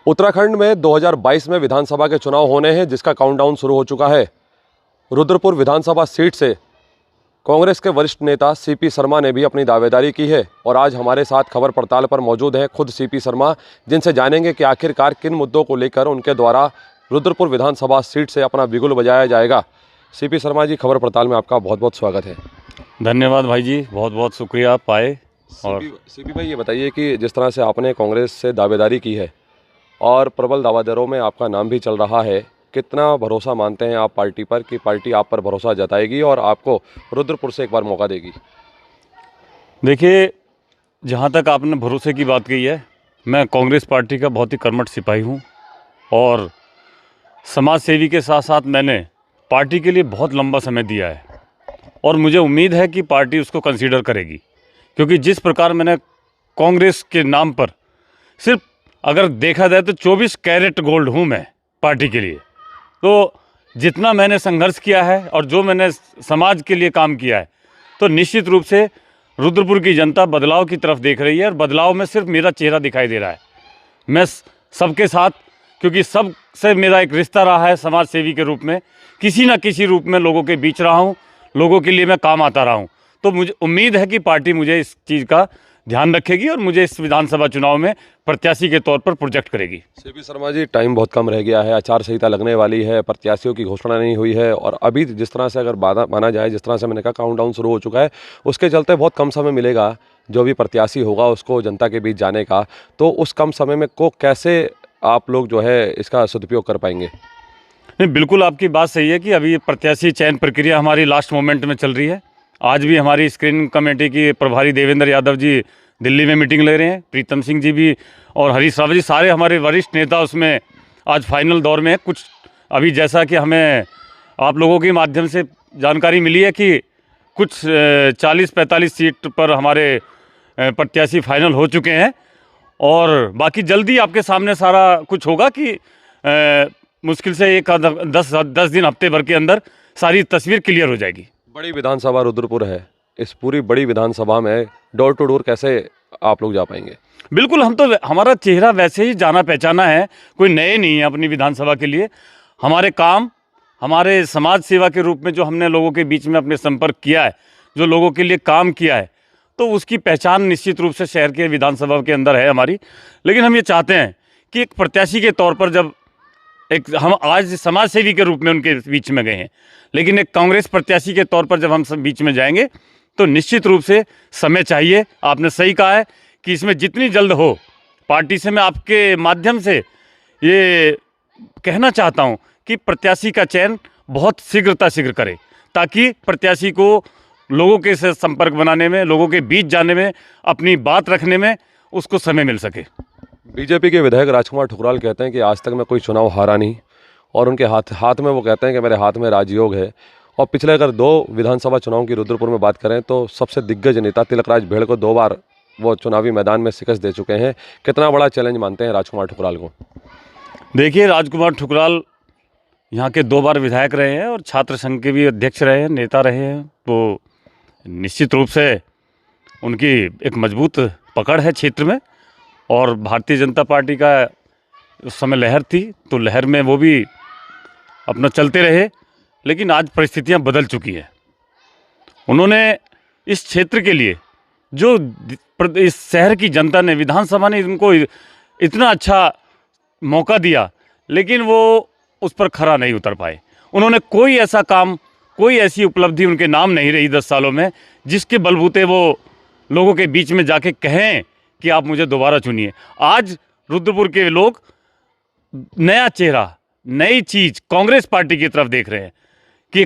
उत्तराखंड में 2022 में विधानसभा के चुनाव होने हैं, जिसका काउंटडाउन शुरू हो चुका है। रुद्रपुर विधानसभा सीट से कांग्रेस के वरिष्ठ नेता सीपी शर्मा ने भी अपनी दावेदारी की है और आज हमारे साथ खबर पड़ताल पर मौजूद हैं खुद सीपी शर्मा, जिनसे जानेंगे कि आखिरकार किन मुद्दों को लेकर उनके द्वारा रुद्रपुर विधानसभा सीट से अपना बिगुल बजाया जाएगा। सीपी शर्मा जी, खबर पड़ताल में आपका बहुत बहुत स्वागत है। धन्यवाद भाई जी, बहुत बहुत शुक्रिया आप आए। और सीपी भाई, ये बताइए कि जिस तरह से आपने कांग्रेस से दावेदारी की है और प्रबल दावेदारों में आपका नाम भी चल रहा है, कितना भरोसा मानते हैं आप पार्टी पर कि पार्टी आप पर भरोसा जताएगी और आपको रुद्रपुर से एक बार मौका देगी? देखिए, जहाँ तक आपने भरोसे की बात कही है, मैं कांग्रेस पार्टी का बहुत ही कर्मठ सिपाही हूँ और समाज सेवी के साथ साथ मैंने पार्टी के लिए बहुत लंबा समय दिया है और मुझे उम्मीद है कि पार्टी उसको कंसीडर करेगी, क्योंकि जिस प्रकार मैंने कांग्रेस के नाम पर सिर्फ अगर देखा जाए तो 24 कैरेट गोल्ड हूँ मैं पार्टी के लिए। तो जितना मैंने संघर्ष किया है और जो मैंने समाज के लिए काम किया है, तो निश्चित रूप से रुद्रपुर की जनता बदलाव की तरफ देख रही है और बदलाव में सिर्फ मेरा चेहरा दिखाई दे रहा है। मैं सबके साथ, क्योंकि सबसे मेरा एक रिश्ता रहा है समाज सेवी के रूप में, किसी न किसी रूप में लोगों के बीच रहा हूँ, लोगों के लिए मैं काम आता रहा हूँ। तो मुझे उम्मीद है कि पार्टी मुझे इस चीज़ का ध्यान रखेगी और मुझे इस विधानसभा चुनाव में प्रत्याशी के तौर पर प्रोजेक्ट करेगी। सीपी शर्मा जी, टाइम बहुत कम रह गया है, आचार संहिता लगने वाली है, प्रत्याशियों की घोषणा नहीं हुई है और अभी जिस तरह से अगर माना जाए, जिस तरह से मैंने कहा काउंटडाउन शुरू हो चुका है, उसके चलते बहुत कम समय मिलेगा जो भी प्रत्याशी होगा उसको जनता के बीच जाने का। तो उस कम समय में को कैसे आप लोग जो है इसका सदुपयोग कर पाएंगे? नहीं, बिल्कुल आपकी बात सही है कि अभी प्रत्याशी चयन प्रक्रिया हमारी लास्ट मोमेंट में चल रही है। आज भी हमारी स्क्रीनिंग कमेटी की प्रभारी देवेंद्र यादव जी दिल्ली में मीटिंग ले रहे हैं, प्रीतम सिंह जी भी और हरीश रावत जी, सारे हमारे वरिष्ठ नेता उसमें आज फाइनल दौर में है। कुछ अभी जैसा कि हमें आप लोगों के माध्यम से जानकारी मिली है कि कुछ 40-45 सीट पर हमारे प्रत्याशी फाइनल हो चुके हैं और बाकी जल्दी आपके सामने सारा कुछ होगा कि मुश्किल से 10 दिन हफ्ते भर के अंदर सारी तस्वीर क्लियर हो जाएगी। बड़ी विधानसभा रुद्रपुर है, इस पूरी बड़ी विधानसभा में डोर टू डोर कैसे आप लोग जा पाएंगे? बिल्कुल, हमारा चेहरा वैसे ही जाना पहचाना है, कोई नए नहीं है अपनी विधानसभा के लिए। हमारे काम, हमारे समाज सेवा के रूप में जो हमने लोगों के बीच में अपने संपर्क किया है, जो लोगों के लिए काम किया है, तो उसकी पहचान निश्चित रूप से शहर के विधानसभा के अंदर है हमारी। लेकिन हम ये चाहते हैं कि एक प्रत्याशी के तौर पर जब हम आज समाज सेवी के रूप में उनके बीच में गए हैं, लेकिन एक कांग्रेस प्रत्याशी के तौर पर जब हम सब बीच में जाएंगे तो निश्चित रूप से समय चाहिए। आपने सही कहा है कि इसमें जितनी जल्द हो, पार्टी से मैं आपके माध्यम से ये कहना चाहता हूँ कि प्रत्याशी का चयन बहुत शीघ्र करें, ताकि प्रत्याशी को लोगों के से संपर्क बनाने में, लोगों के बीच जाने में, अपनी बात रखने में उसको समय मिल सके। बीजेपी के विधायक राजकुमार ठुकराल कहते हैं कि आज तक मैं कोई चुनाव हारा नहीं और उनके हाथ में वो कहते हैं कि मेरे हाथ में राजयोग है। और पिछले अगर 2 विधानसभा चुनाव की रुद्रपुर में बात करें तो सबसे दिग्गज नेता तिलकराज भेड़ को 2 बार वो चुनावी मैदान में शिकस्त दे चुके हैं। कितना बड़ा चैलेंज मानते हैं राजकुमार ठुकराल को? देखिए, राजकुमार ठुकराल यहाँ के 2 बार विधायक रहे हैं और छात्र संघ के भी अध्यक्ष रहे हैं, नेता रहे हैं। तो निश्चित रूप से उनकी एक मजबूत पकड़ है क्षेत्र में और भारतीय जनता पार्टी का उस समय लहर थी, तो लहर में वो भी अपना चलते रहे। लेकिन आज परिस्थितियां बदल चुकी हैं। उन्होंने इस क्षेत्र के लिए जो इस शहर की जनता ने, विधानसभा ने उनको इतना अच्छा मौका दिया, लेकिन वो उस पर खरा नहीं उतर पाए। उन्होंने कोई ऐसा काम, कोई ऐसी उपलब्धि उनके नाम नहीं रही 10 सालों में जिसके बलबूते वो लोगों के बीच में जाके कहें कि आप मुझे दोबारा चुनिए। आज रुद्रपुर के लोग नया चेहरा, नई चीज़ कांग्रेस पार्टी की तरफ देख रहे हैं कि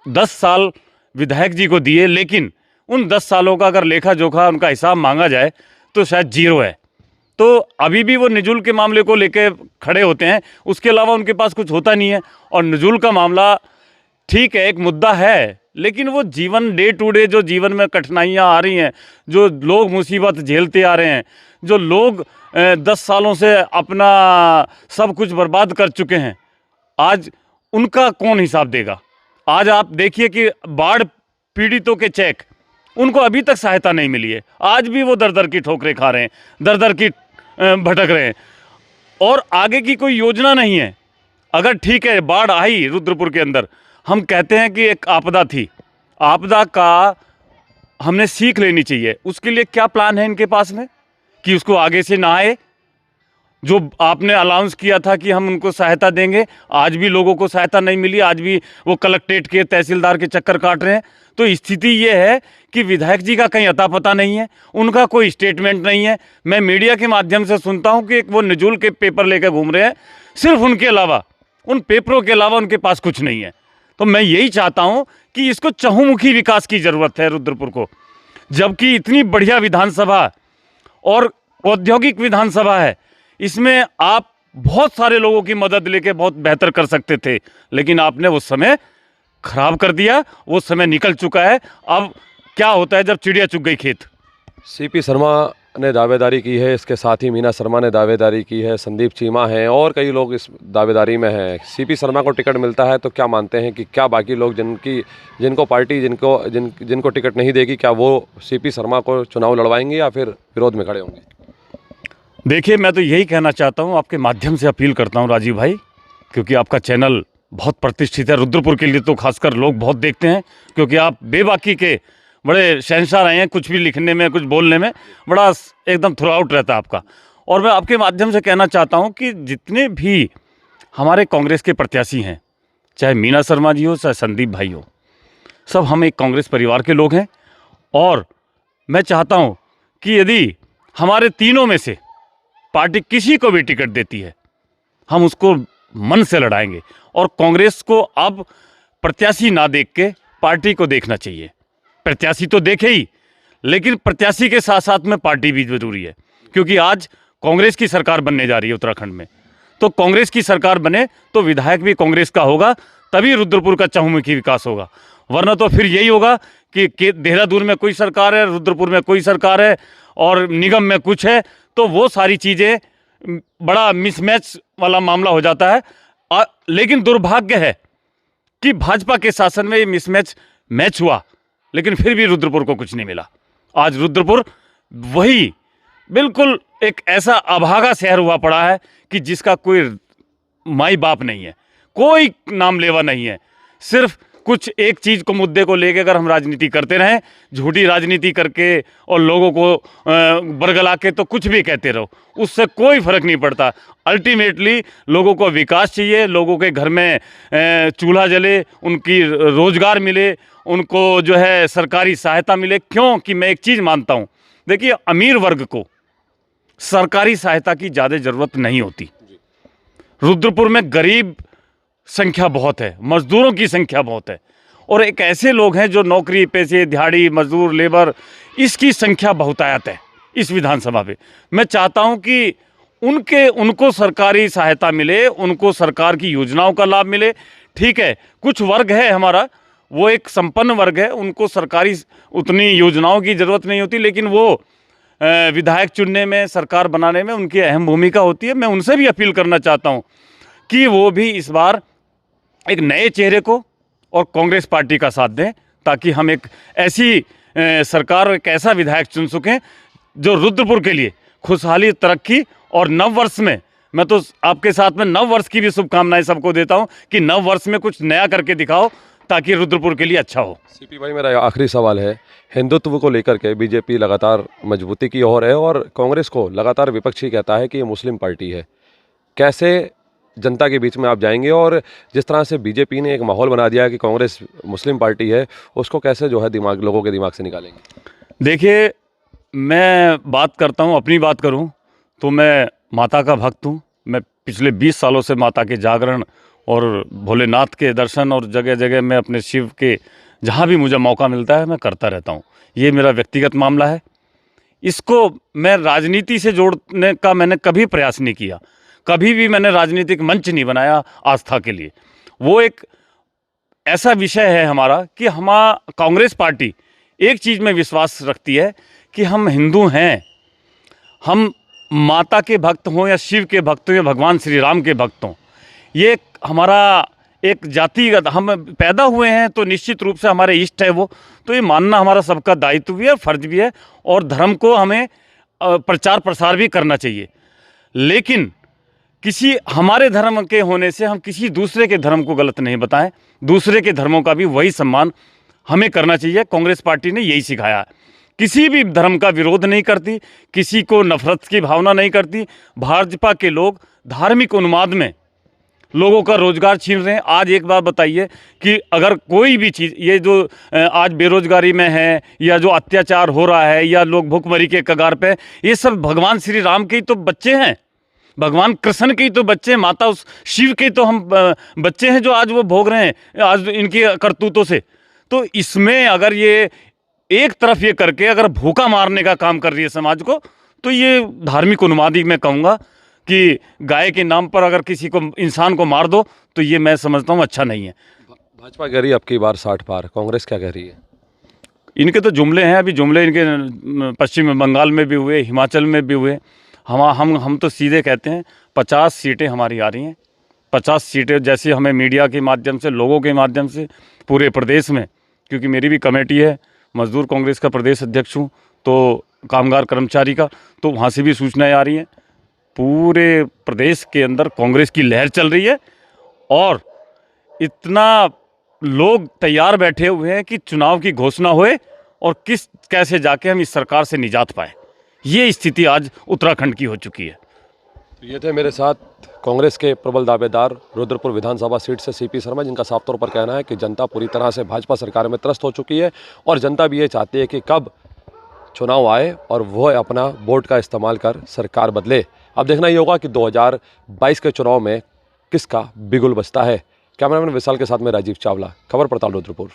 10 साल विधायक जी को दिए, लेकिन उन 10 सालों का अगर लेखा जोखा उनका हिसाब मांगा जाए तो शायद 0 है। तो अभी भी वो निजुल के मामले को लेके खड़े होते हैं, उसके अलावा उनके पास कुछ होता नहीं है। और निजुल का मामला ठीक है, एक मुद्दा है, लेकिन वो जीवन डे टू डे जो जीवन में कठिनाइयाँ आ रही हैं, जो लोग मुसीबत झेलते आ रहे हैं, जो लोग 10 सालों से अपना सब कुछ बर्बाद कर चुके हैं, आज उनका कौन हिसाब देगा? आज आप देखिए कि बाढ़ पीड़ितों के चेक, उनको अभी तक सहायता नहीं मिली है। आज भी वो दर दर की ठोकरें खा रहे हैं, दर दर की भटक रहे हैं। और आगे की कोई योजना नहीं है। अगर ठीक है बाढ़ आई रुद्रपुर के अंदर, हम कहते हैं कि एक आपदा थी, आपदा का हमने सीख लेनी चाहिए। उसके लिए क्या प्लान है इनके पास में कि उसको आगे से ना आए? जो आपने अलाउंस किया था कि हम उनको सहायता देंगे, आज भी लोगों को सहायता नहीं मिली, आज भी वो कलेक्ट्रेट के तहसीलदार के चक्कर काट रहे हैं। तो स्थिति ये है कि विधायक जी का कहीं अता पता नहीं है, उनका कोई स्टेटमेंट नहीं है। मैं मीडिया के माध्यम से सुनता हूं कि वो निजुल के पेपर लेकर घूम रहे हैं, सिर्फ उनके अलावा, उन पेपरों के अलावा उनके पास कुछ नहीं है। तो मैं यही चाहता हूं कि इसको चहुमुखी विकास की ज़रूरत है रुद्रपुर को, जबकि इतनी बढ़िया विधानसभा और औद्योगिक विधानसभा है, इसमें आप बहुत सारे लोगों की मदद लेके बहुत बेहतर कर सकते थे, लेकिन आपने वो समय खराब कर दिया। वो समय निकल चुका है। अब क्या होता है जब चिड़िया चुग गई खेत। सीपी शर्मा ने दावेदारी की है, इसके साथ ही मीना शर्मा ने दावेदारी की है, संदीप चीमा हैं और कई लोग इस दावेदारी में हैं। सीपी शर्मा को टिकट मिलता है तो क्या मानते हैं कि क्या बाकी लोग जिनको पार्टी जिनको टिकट नहीं देगी, क्या वो सीपी शर्मा को चुनाव लड़वाएंगे या फिर विरोध में खड़े होंगे? देखिए, मैं तो यही कहना चाहता हूँ, आपके माध्यम से अपील करता हूँ राजीव भाई, क्योंकि आपका चैनल बहुत प्रतिष्ठित है रुद्रपुर के लिए, तो खासकर लोग बहुत देखते हैं, क्योंकि आप बेबाकी के बड़े शहंशाह रहे हैं, कुछ भी लिखने में, कुछ बोलने में बड़ा एकदम थ्रू आउट रहता है आपका। और मैं आपके माध्यम से कहना चाहता हूँ कि जितने भी हमारे कांग्रेस के प्रत्याशी हैं, चाहे मीना शर्मा जी हो, चाहे संदीप भाई हो, सब हम एक कांग्रेस परिवार के लोग हैं। और मैं चाहता हूँ कि यदि हमारे तीनों में से पार्टी किसी को भी टिकट देती है, हम उसको मन से लड़ाएंगे। और कांग्रेस को अब प्रत्याशी ना देख के पार्टी को देखना चाहिए। प्रत्याशी तो देखे ही, लेकिन प्रत्याशी के साथ साथ में पार्टी भी जरूरी है, क्योंकि आज कांग्रेस की सरकार बनने जा रही है उत्तराखंड में। तो कांग्रेस की सरकार बने तो विधायक भी कांग्रेस का होगा, तभी रुद्रपुर का चहुमुखी विकास होगा। वरना तो फिर यही होगा कि देहरादून में कोई सरकार है, रुद्रपुर में कोई सरकार है और निगम में कुछ है, तो वो सारी चीज़ें बड़ा मिसमैच वाला मामला हो जाता है। लेकिन दुर्भाग्य है कि भाजपा के शासन में ये मैच हुआ, लेकिन फिर भी रुद्रपुर को कुछ नहीं मिला। आज रुद्रपुर वही बिल्कुल एक ऐसा अभागा शहर हुआ पड़ा है कि जिसका कोई माई बाप नहीं है, कोई नाम लेवा नहीं है। सिर्फ कुछ एक चीज़ को, मुद्दे को लेकर अगर हम राजनीति करते रहें, झूठी राजनीति करके और लोगों को बरगला के तो कुछ भी कहते रहो, उससे कोई फ़र्क नहीं पड़ता। अल्टीमेटली लोगों को विकास चाहिए, लोगों के घर में चूल्हा जले, उनकी रोज़गार मिले, उनको जो है सरकारी सहायता मिले। क्यों कि मैं एक चीज़ मानता हूँ, देखिए, अमीर वर्ग को सरकारी सहायता की ज़्यादा ज़रूरत नहीं होती। रुद्रपुर में गरीब संख्या बहुत है, मजदूरों की संख्या बहुत है, और एक ऐसे लोग हैं जो नौकरी पेशे, दिहाड़ी मजदूर, लेबर, इसकी संख्या बहुतायत है इस विधानसभा पे। मैं चाहता हूं कि उनको सरकारी सहायता मिले, उनको सरकार की योजनाओं का लाभ मिले। ठीक है, कुछ वर्ग है हमारा, वो एक संपन्न वर्ग है, उनको सरकारी उतनी योजनाओं की ज़रूरत नहीं होती, लेकिन वो विधायक चुनने में, सरकार बनाने में उनकी अहम भूमिका होती है। मैं उनसे भी अपील करना चाहता हूँ कि वो भी इस बार एक नए चेहरे को और कांग्रेस पार्टी का साथ दें, ताकि हम एक ऐसी सरकार और एक ऐसा विधायक चुन सकें जो रुद्रपुर के लिए खुशहाली, तरक्की और नव वर्ष में, मैं तो आपके साथ में नव वर्ष की भी शुभकामनाएं सबको देता हूं कि नव वर्ष में कुछ नया करके दिखाओ ताकि रुद्रपुर के लिए अच्छा हो। सीपी भाई, मेरा आखिरी सवाल है, हिंदुत्व को लेकर के बीजेपी लगातार मजबूती की ओर है और कांग्रेस को लगातार विपक्षी कहता है कि ये मुस्लिम पार्टी है। कैसे जनता के बीच में आप जाएंगे और जिस तरह से बीजेपी ने एक माहौल बना दिया है कि कांग्रेस मुस्लिम पार्टी है, उसको कैसे जो है लोगों के दिमाग से निकालेंगे? देखिए, मैं बात करता हूँ, अपनी बात करूँ तो मैं माता का भक्त हूँ। मैं पिछले 20 सालों से माता के जागरण और भोलेनाथ के दर्शन और जगह जगह मैं अपने शिव के जहाँ भी मुझे मौका मिलता है मैं करता रहता हूँ। ये मेरा व्यक्तिगत मामला है, इसको मैं राजनीति से जोड़ने का मैंने कभी प्रयास नहीं किया। कभी भी मैंने राजनीतिक मंच नहीं बनाया आस्था के लिए। वो एक ऐसा विषय है हमारा कि कांग्रेस पार्टी एक चीज़ में विश्वास रखती है कि हम हिंदू हैं, हम माता के भक्त हों या शिव के भक्त हों या भगवान श्री राम के भक्त हों, ये हमारा एक जातिगत, हम पैदा हुए हैं तो निश्चित रूप से हमारे इष्ट है वो, तो ये मानना हमारा सबका दायित्व भी है, फर्ज भी है, और धर्म को हमें प्रचार प्रसार भी करना चाहिए। लेकिन किसी हमारे धर्म के होने से हम किसी दूसरे के धर्म को गलत नहीं बताएं। दूसरे के धर्मों का भी वही सम्मान हमें करना चाहिए। कांग्रेस पार्टी ने यही सिखाया है। किसी भी धर्म का विरोध नहीं करती, किसी को नफरत की भावना नहीं करती। भाजपा के लोग धार्मिक उन्माद में लोगों का रोजगार छीन रहे हैं। आज एक बात बताइए कि अगर कोई भी चीज़, ये जो आज बेरोजगारी में है या जो अत्याचार हो रहा है या लोग भुखमरी के कगार पे, ये सब भगवान श्री राम के ही तो बच्चे हैं, भगवान कृष्ण के ही तो बच्चे हैं, माता उस शिव के तो हम बच्चे हैं जो आज वो भोग रहे हैं आज इनकी करतूतों से। तो इसमें अगर ये एक तरफ ये करके अगर भूखा मारने का काम कर रही है समाज को, तो ये धार्मिक उन्मादी मैं कहूँगा कि गाय के नाम पर अगर किसी को, इंसान को मार दो, तो ये मैं समझता हूँ अच्छा नहीं है। भाजपा कह रही है अब की बार 60 पार, कांग्रेस क्या कह रही है? इनके तो जुमले हैं, अभी जुमले इनके पश्चिम बंगाल में भी हुए, हिमाचल में भी हुए। हम तो सीधे कहते हैं 50 सीटें हमारी आ रही हैं। 50 सीटें जैसे हमें मीडिया के माध्यम से, लोगों के माध्यम से पूरे प्रदेश में, क्योंकि मेरी भी कमेटी है, मजदूर कांग्रेस का प्रदेश अध्यक्ष हूँ, तो कामगार कर्मचारी का, तो वहाँ से भी सूचनाएं आ रही हैं। पूरे प्रदेश के अंदर कांग्रेस की लहर चल रही है और इतना लोग तैयार बैठे हुए हैं कि चुनाव की घोषणा होए और कैसे जाके हम इस सरकार से निजात पाए। ये स्थिति आज उत्तराखंड की हो चुकी है। ये थे मेरे साथ कांग्रेस के प्रबल दावेदार रुद्रपुर विधानसभा सीट से सीपी शर्मा, जिनका साफ तौर पर कहना है कि जनता पूरी तरह से भाजपा सरकार में त्रस्त हो चुकी है और जनता भी ये चाहती है कि कब चुनाव आए और वह अपना वोट का इस्तेमाल कर सरकार बदले। अब देखना ये होगा कि 2022 के चुनाव में किसका बिगुल बजता है। कैमरामैन विशाल के साथ में राजीव चावला, खबर पड़ताल रुद्रपुर।